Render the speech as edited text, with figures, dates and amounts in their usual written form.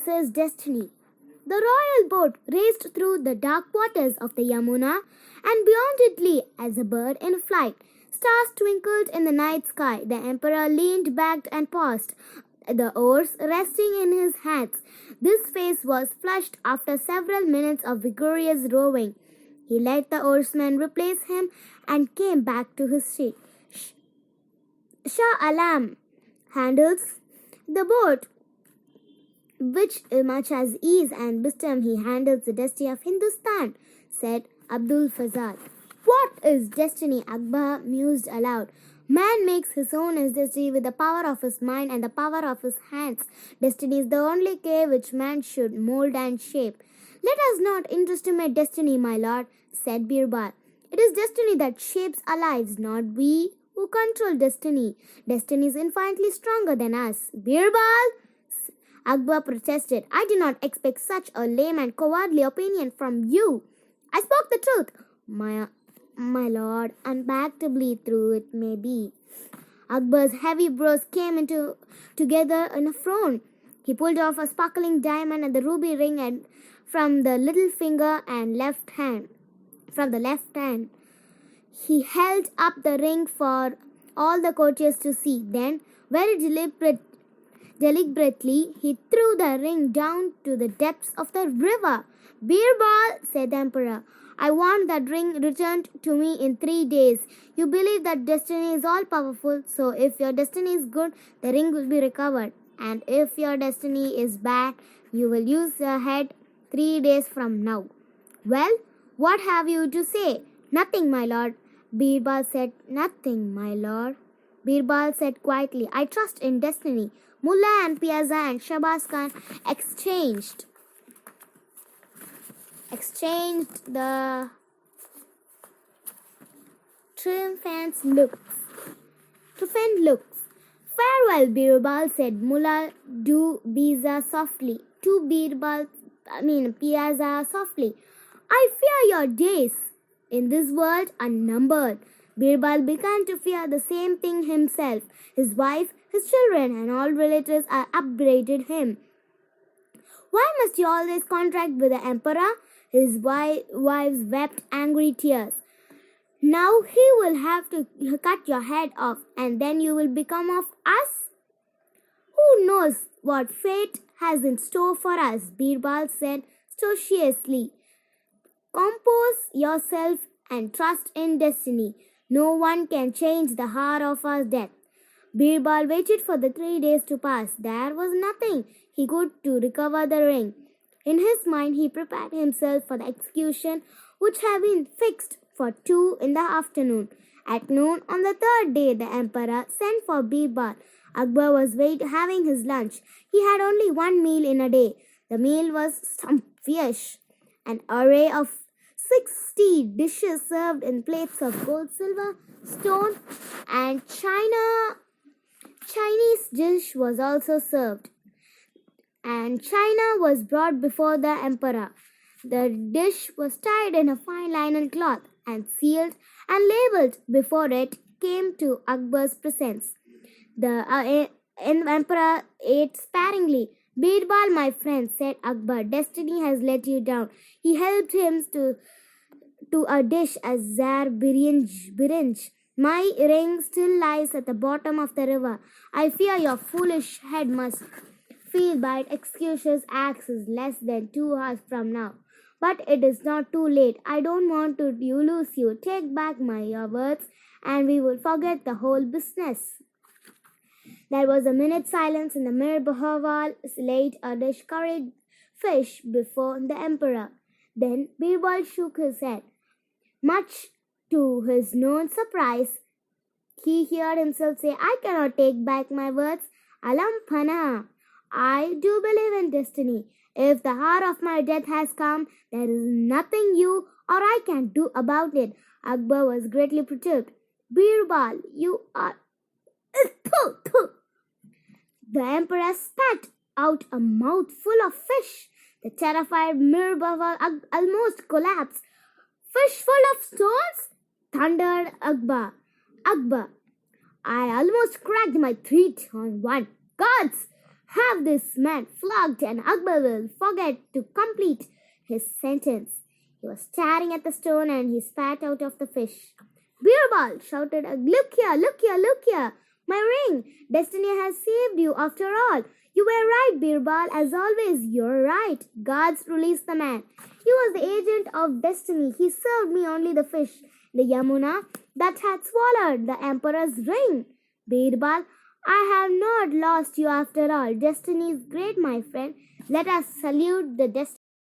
His destiny. The royal boat raced through the dark waters of the Yamuna, and beyond it lay as a bird in flight. Stars twinkled in the night sky. The emperor leaned back and paused, the oars resting in his hands. His face was flushed after several minutes of vigorous rowing. He let the oarsman replace him and came back to his seat. Shah Alam handles the boat, which much as ease and wisdom he handles the destiny of Hindustan, said Abdul Fazal. What is destiny? Akbar mused aloud. Man makes his own destiny with the power of his mind and the power of his hands. Destiny is the only clay which man should mold and shape. Let us not underestimate destiny, my lord, said Birbal. It is destiny that shapes our lives, not we who control destiny. Destiny is infinitely stronger than us. Birbal, Akbar protested. I did not expect such a lame and cowardly opinion from you. I spoke the truth, my lord, unbackably true it may be. Akbar's heavy brows came together in a frown. He pulled off a sparkling diamond and the ruby ring from the little finger and left hand. From the left hand, he held up the ring for all the courtiers to see. Then, very deliberately, he threw the ring down to the depths of the river. Birbal, said the emperor, I want that ring returned to me in 3 days. You believe that destiny is all powerful, so if your destiny is good, the ring will be recovered. And if your destiny is bad, you will use your head 3 days from now. Well, what have you to say? Nothing, my lord. Birbal said, Nothing, my lord. Birbal said quietly, I trust in destiny. Mullah and Piazza and Shabazz Khan exchanged the triumphant looks. Farewell, Birbal, said Mullah to Piazza softly. I fear your days in this world are numbered. Birbal began to fear the same thing himself. His wife, his children, and all relatives upbraided him. Why must you always contract with the emperor? His wives wept angry tears. Now he will have to cut your head off, and then you will become of us? Who knows what fate has in store for us? Birbal said stociously. Compose yourself and trust in destiny. No one can change the hour of our death. Birbal waited for the 3 days to pass. There was nothing he could do to recover the ring. In his mind, he prepared himself for the execution, which had been fixed for 2 in the afternoon. At noon on the 3rd day, the emperor sent for Birbal. Akbar was having his lunch. He had only 1 meal in a day. The meal was sumptuous. An array of 60 dishes served in plates of gold, silver, stone, and Chinese dish was also served. And china was brought before the emperor. The dish was tied in a fine linen cloth and sealed and labeled before it came to Akbar's presence. The emperor ate sparingly. Birbal, my friend, said Akbar, destiny has let you down. He helped him to a dish as Zar Birinj. My ring still lies at the bottom of the river. I fear your foolish head must feel by executioner's axe less than 2 hours from now. But it is not too late. I don't want to lose you. Take back your words and we will forget the whole business. There was a minute's silence in the Birbal laid a dish curried fish before the emperor. Then Birbal shook his head. Much to his known surprise, he heard himself say, I cannot take back my words. Alam Pana, I do believe in destiny. If the hour of my death has come, there is nothing you or I can do about it. Akbar was greatly perturbed. Birbal, you are... The emperor spat out a mouthful of fish. The terrified Birbal almost collapsed. Fish full of stones? Thundered Akbar. Akbar, I almost cracked my teeth on one. Gods, Have this man flogged, and Akbar will forget to complete his sentence. He was staring at the stone and he spat out of the fish. Birbal shouted, Look here, look here, look here! My ring! Destiny has saved you after all. You were right, Birbal. As always, you're right. Guards released the man. He was the agent of destiny. He served me only the fish, the Yamuna, that had swallowed the emperor's ring. Birbal, I have not lost you after all. Destiny is great, my friend. Let us salute the destiny.